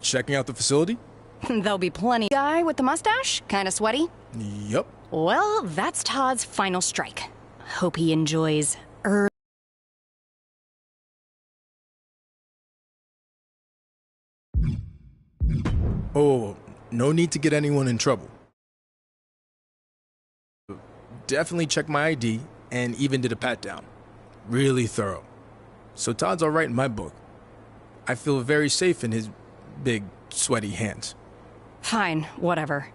checking out the facility? There'll be plenty. Guy with the mustache? Kinda sweaty? Yup. Well, that's Todd's final strike. Hope he enjoys Oh, no need to get anyone in trouble. Definitely checked my ID and even did a pat down. Really thorough. So Todd's all right in my book. I feel very safe in his big, sweaty hands. Fine, whatever.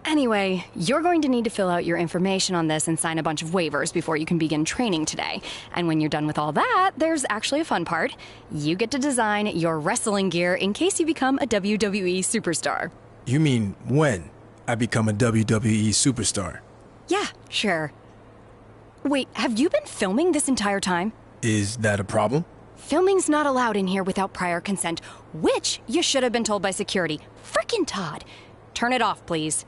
Anyway, you're going to need to fill out your information on this and sign a bunch of waivers before you can begin training today. And when you're done with all that, there's actually a fun part. You get to design your wrestling gear in case you become a WWE superstar. You mean when I become a WWE superstar? Yeah, sure. Wait, have you been filming this entire time? Is that a problem? Filming's not allowed in here without prior consent, which you should have been told by security. Frickin' Todd. Turn it off, please.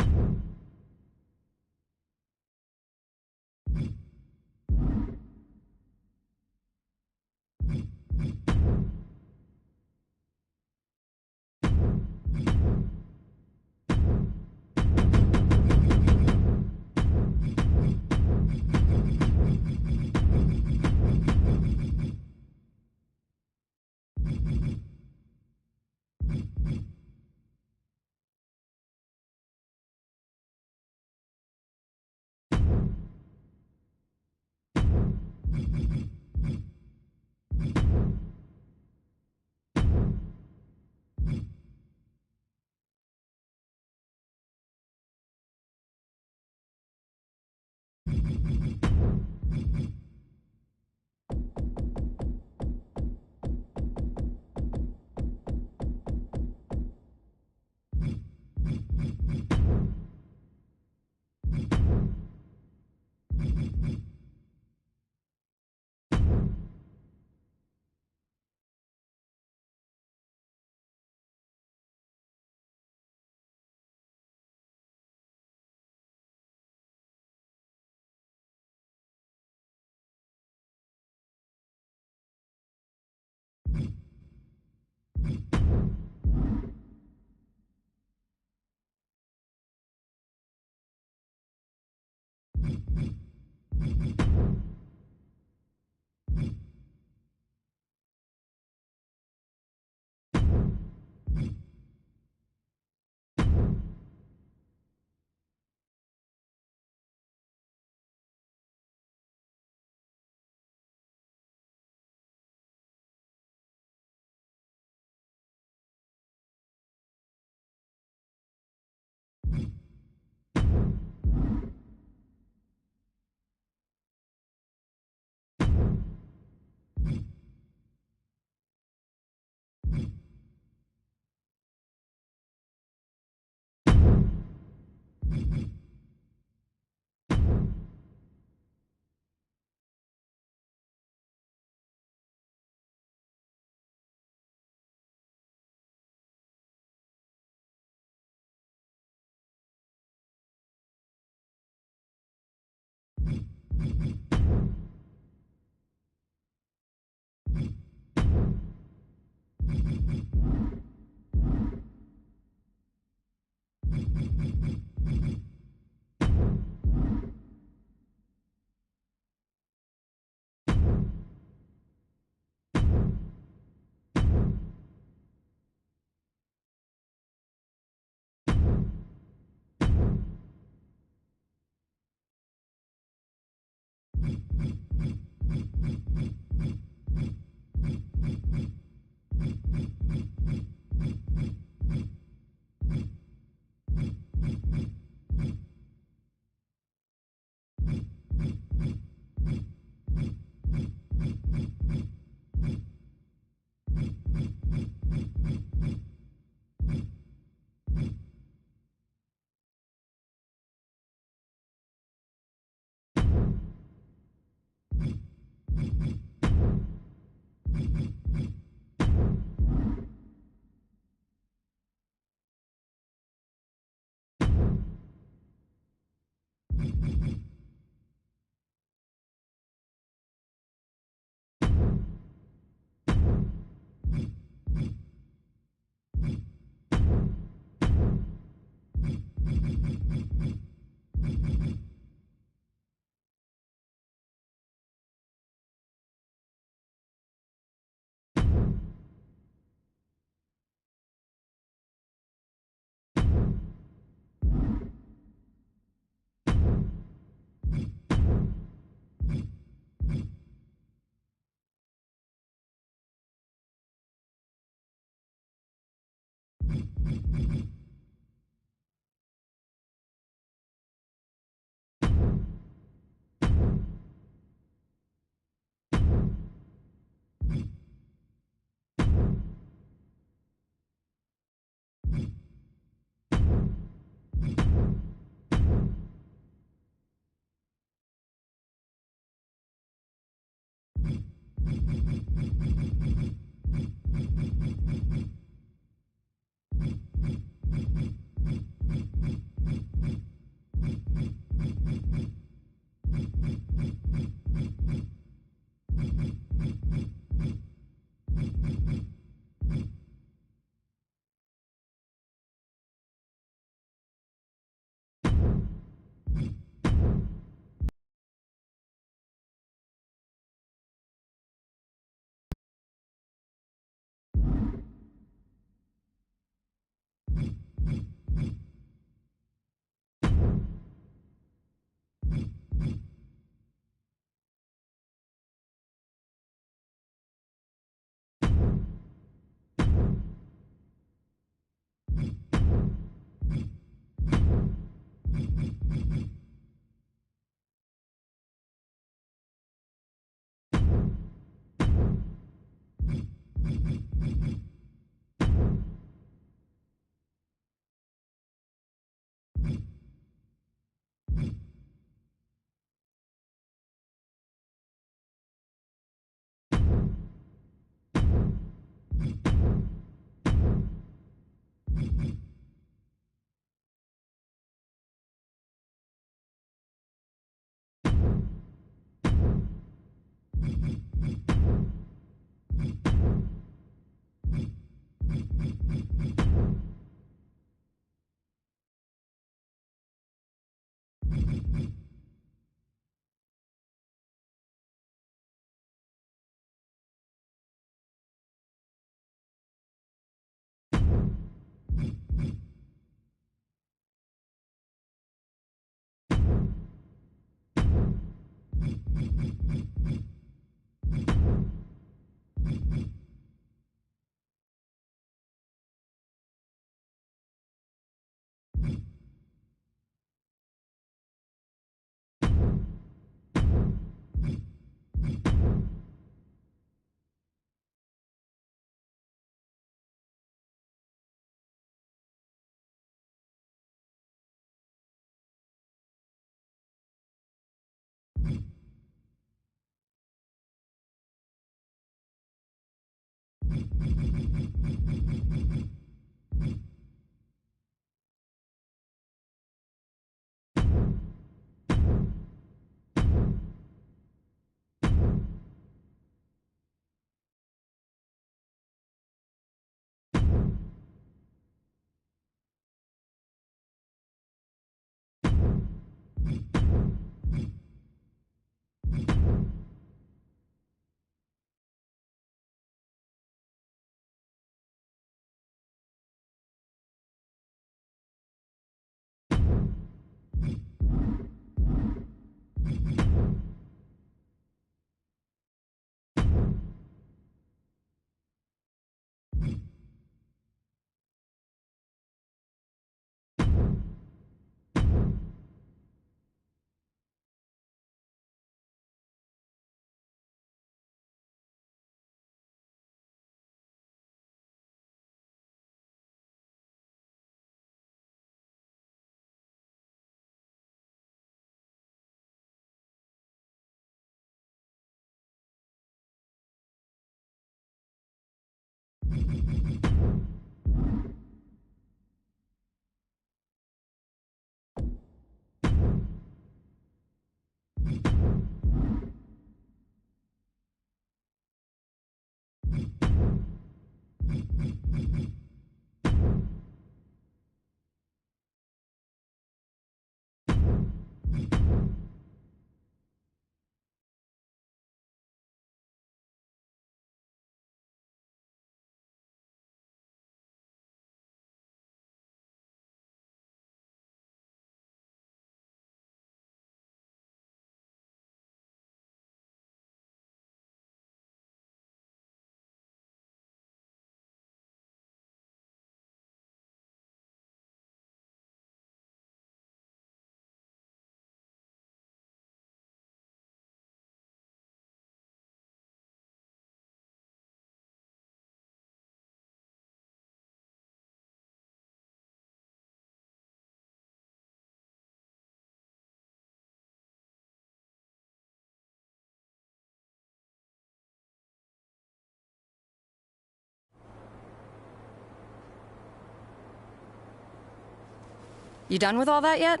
You done with all that yet?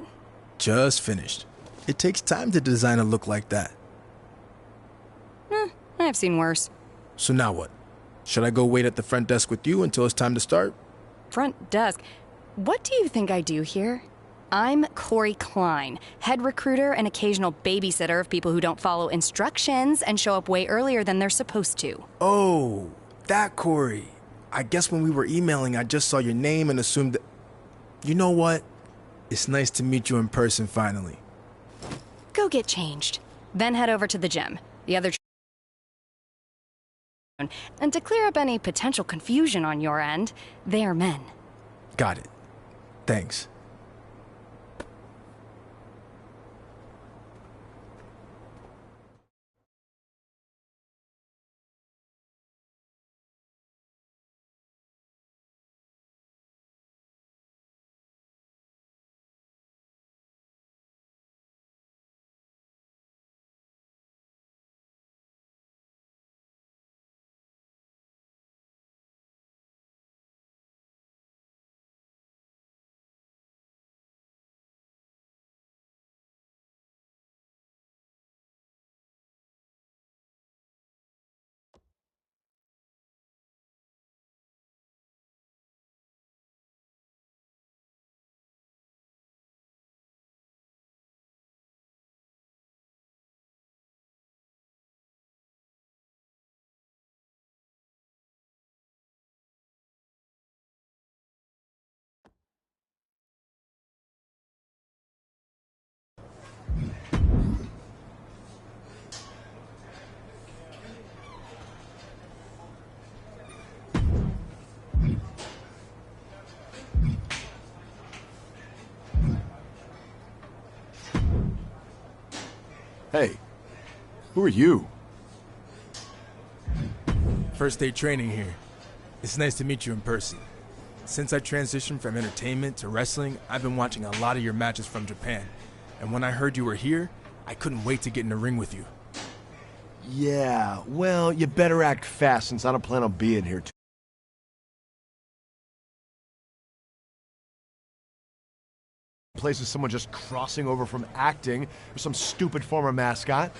Just finished. It takes time to design a look like that. I've seen worse. So now what? Should I go wait at the front desk with you until it's time to start? Front desk? What do you think I do here? I'm Corey Klein, head recruiter and occasional babysitter of people who don't follow instructions and show up way earlier than they're supposed to. Oh, that Corey. I guess when we were emailing, I just saw your name and assumed that... You know what? It's nice to meet you in person finally. Go get changed. Then head over to the gym. The other... And to clear up any potential confusion on your end, they are men. Got it. Thanks. Hey, who are you? First day training here. It's nice to meet you in person. Since I transitioned from entertainment to wrestling, I've been watching a lot of your matches from Japan. And when I heard you were here, I couldn't wait to get in the ring with you. Yeah, well, you better act fast since I don't plan on being here too. Place is someone just crossing over from acting or some stupid former mascot.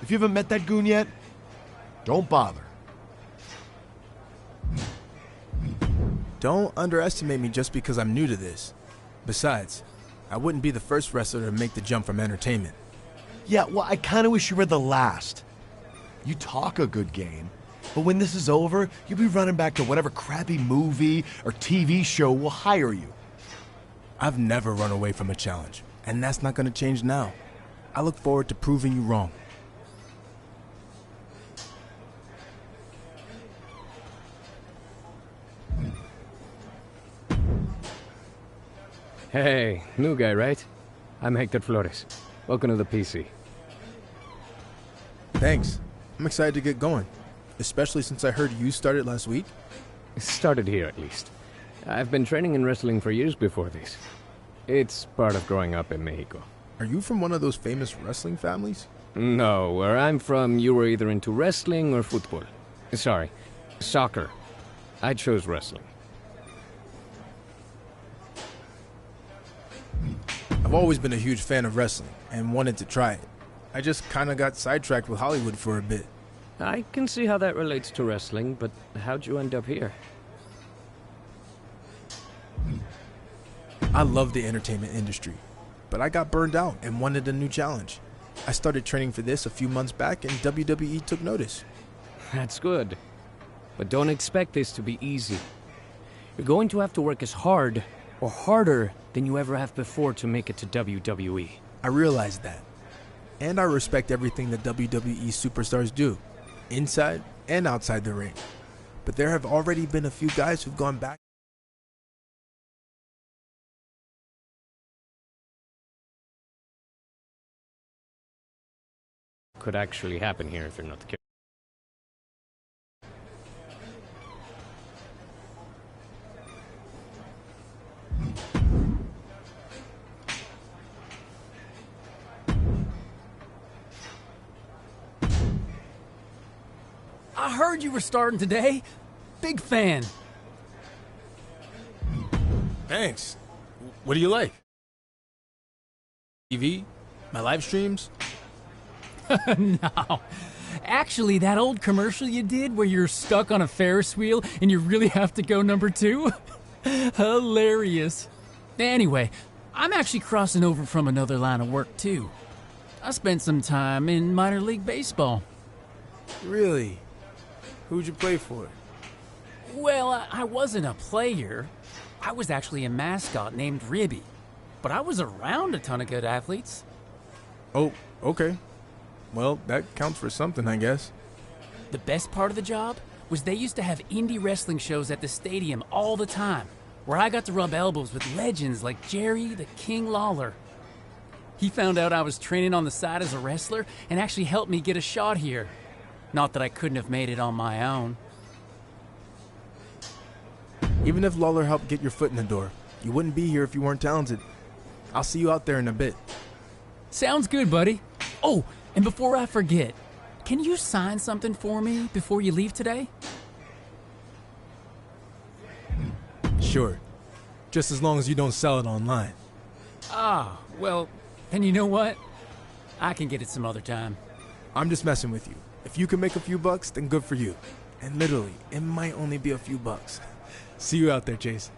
If you haven't met that goon yet, don't bother. Don't underestimate me just because I'm new to this. Besides, I wouldn't be the first wrestler to make the jump from entertainment. Yeah, well, I kind of wish you were the last. You talk a good game, but when this is over, you'll be running back to whatever crappy movie or TV show will hire you. I've never run away from a challenge, and that's not going to change now. I look forward to proving you wrong. Hey, new guy, right? I'm Hector Flores. Welcome to the PC. Thanks. I'm excited to get going, especially since I heard you started last week. Started here, at least. I've been training in wrestling for years before this. It's part of growing up in Mexico. Are you from one of those famous wrestling families? No, where I'm from, you were either into wrestling or football. Sorry, soccer. I chose wrestling. I've always been a huge fan of wrestling and wanted to try it. I just kind of got sidetracked with Hollywood for a bit. I can see how that relates to wrestling, but how'd you end up here? I love the entertainment industry, but I got burned out and wanted a new challenge. I started training for this a few months back and WWE took notice. That's good. But don't expect this to be easy. You're going to have to work as hard, or harder, than you ever have before to make it to WWE. I realized that. And I respect everything that WWE superstars do, inside and outside the ring. But there have already been a few guys who've gone back. Could actually happen here if you're not careful. I heard you were starting today. Big fan. Thanks. What do you like? TV? My live streams? No. Actually, that old commercial you did where you're stuck on a Ferris wheel and you really have to go number 2? Hilarious. Anyway, I'm actually crossing over from another line of work too. I spent some time in minor league baseball. Really? Who'd you play for? Well, I wasn't a player. I was actually a mascot named Ribby. But I was around a ton of good athletes. Oh, okay. Well, that counts for something, I guess. The best part of the job was they used to have indie wrestling shows at the stadium all the time, where I got to rub elbows with legends like Jerry the King Lawler. He found out I was training on the side as a wrestler and actually helped me get a shot here. Not that I couldn't have made it on my own. Even if Lawler helped get your foot in the door, you wouldn't be here if you weren't talented. I'll see you out there in a bit. Sounds good, buddy. Oh, and before I forget, can you sign something for me before you leave today? Sure. Just as long as you don't sell it online. Ah, well, then you know what? I can get it some other time. I'm just messing with you. If you can make a few bucks, then good for you. And literally, it might only be a few bucks. See you out there, Chase.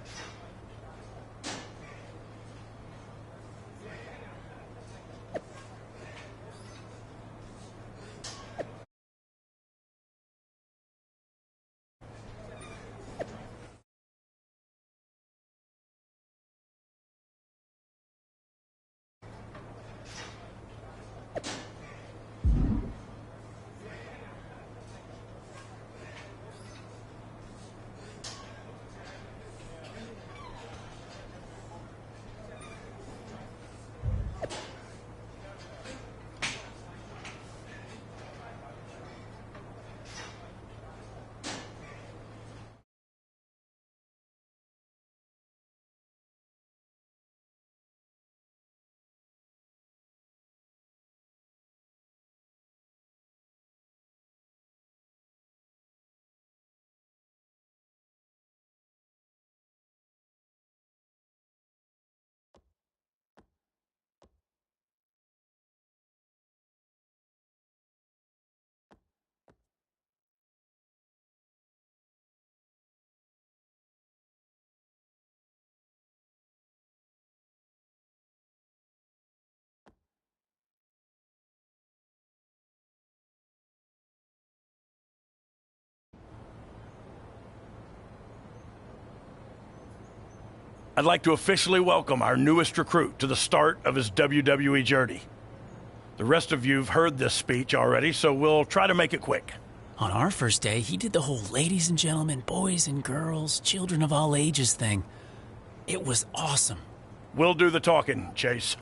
I'd like to officially welcome our newest recruit to the start of his WWE journey. The rest of you've heard this speech already, so we'll try to make it quick. On our first day, he did the whole ladies and gentlemen, boys and girls, children of all ages thing. It was awesome. We'll do the talking, Chase.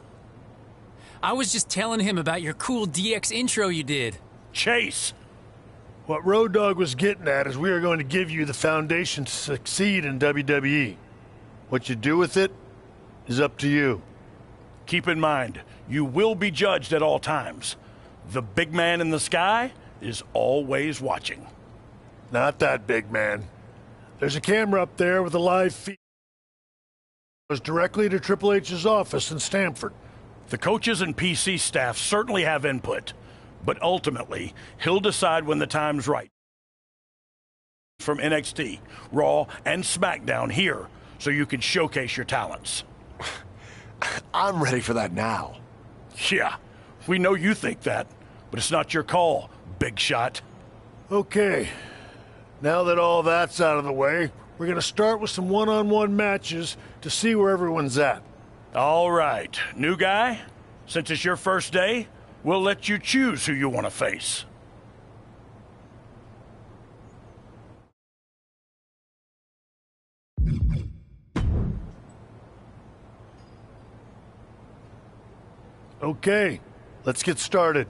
I was just telling him about your cool DX intro you did. Chase! What Road Dogg was getting at is we are going to give you the foundation to succeed in WWE. What you do with it is up to you. Keep in mind, you will be judged at all times. The big man in the sky is always watching. Not that big man. There's a camera up there with a live feed. It goes directly to Triple H's office in Stamford. The coaches and PC staff certainly have input, but ultimately, he'll decide when the time's right. From NXT, Raw, and SmackDown here, so you can showcase your talents. I'm ready for that now. Yeah, we know you think that, but it's not your call, big shot. Okay, now that all that's out of the way, we're gonna start with some one-on-one matches to see where everyone's at. All right, new guy, since it's your first day, we'll let you choose who you want to face. Okay, let's get started.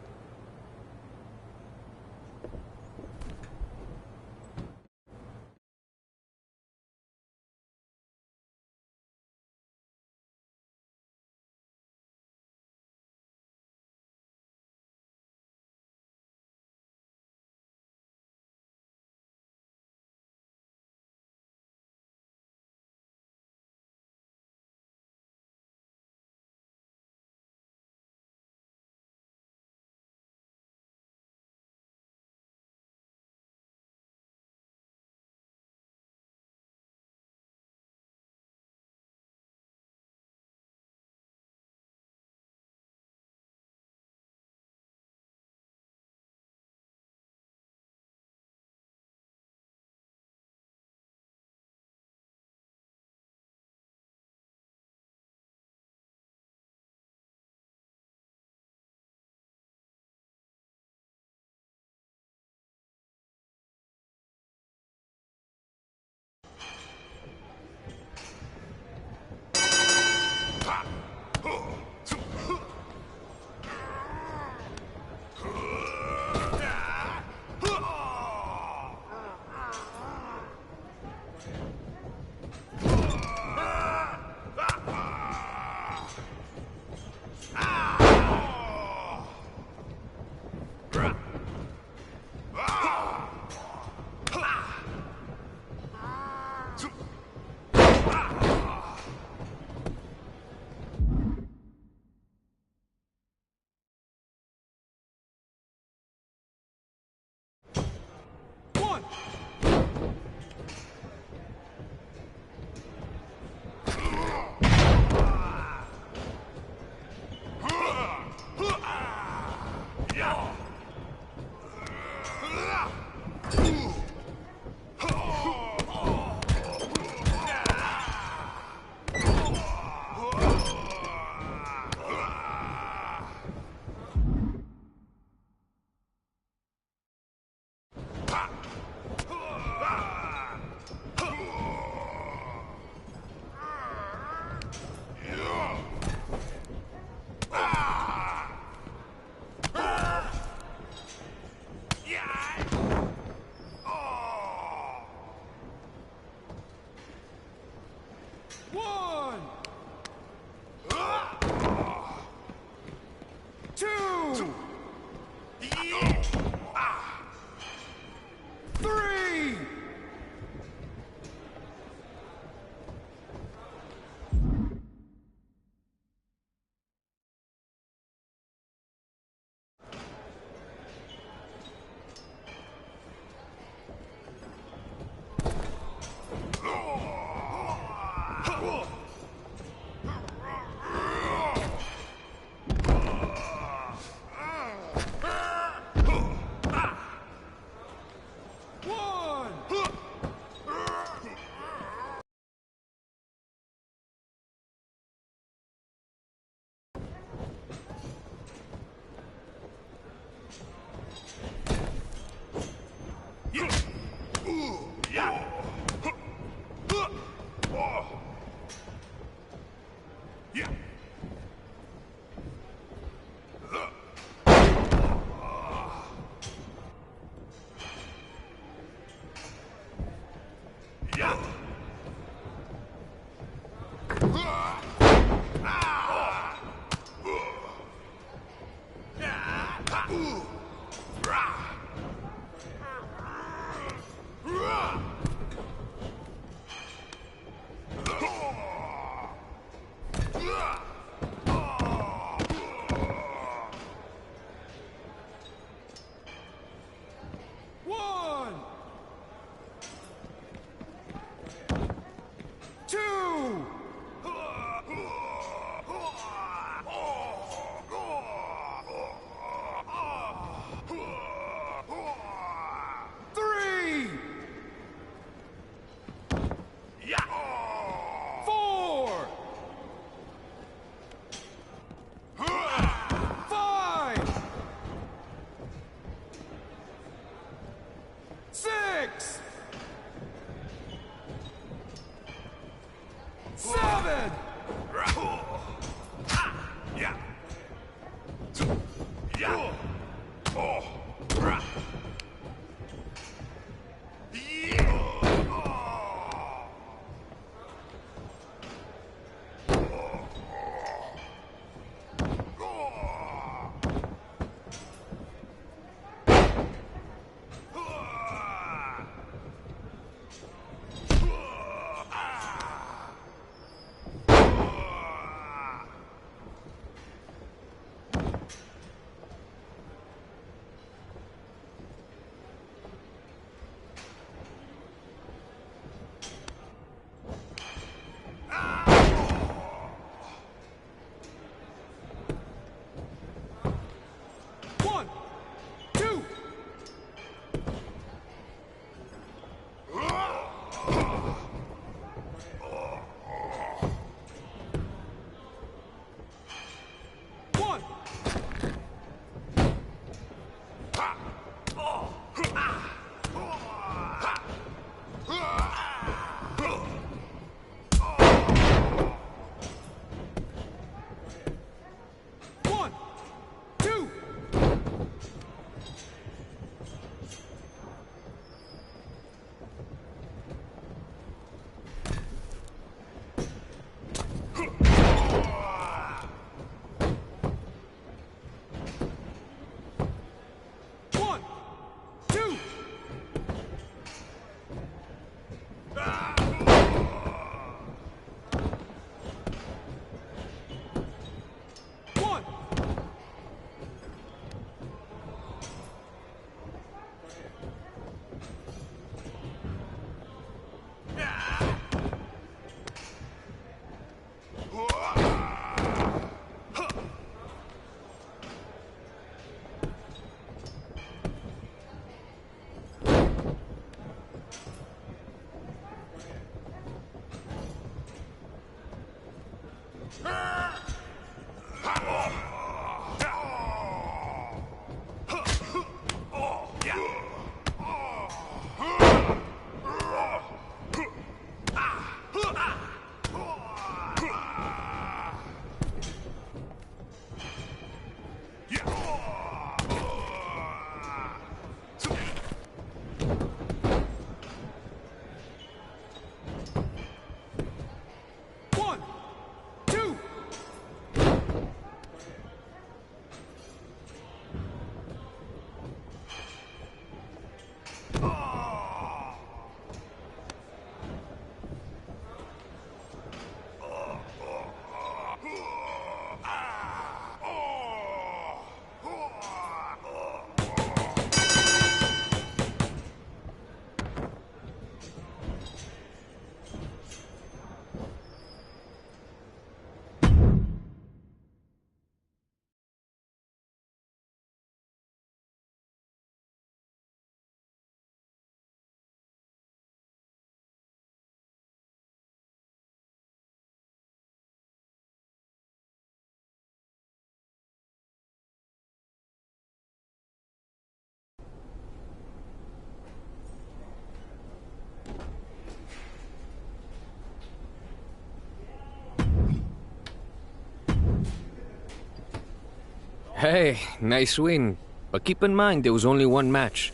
Hey, nice win. But keep in mind, there was only one match.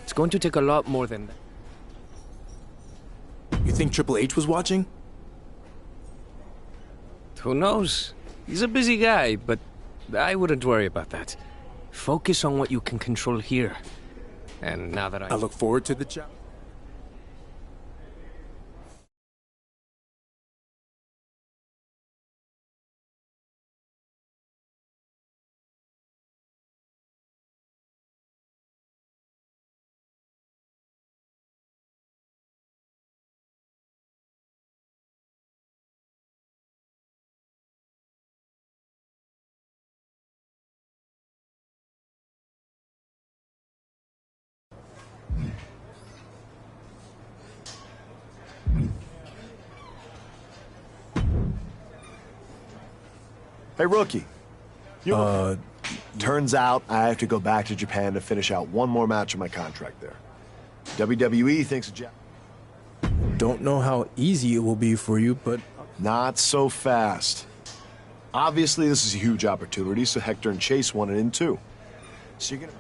It's going to take a lot more than that. You think Triple H was watching? Who knows? He's a busy guy, but I wouldn't worry about that. Focus on what you can control here. And now that I look forward to the job. Hey, rookie. Turns out I have to go back to Japan to finish out one more match of my contract there. WWE thinks Don't know how easy it will be for you, but I'll Not so fast. Obviously, this is a huge opportunity, so Hector and Chase want it in too. So you're gonna...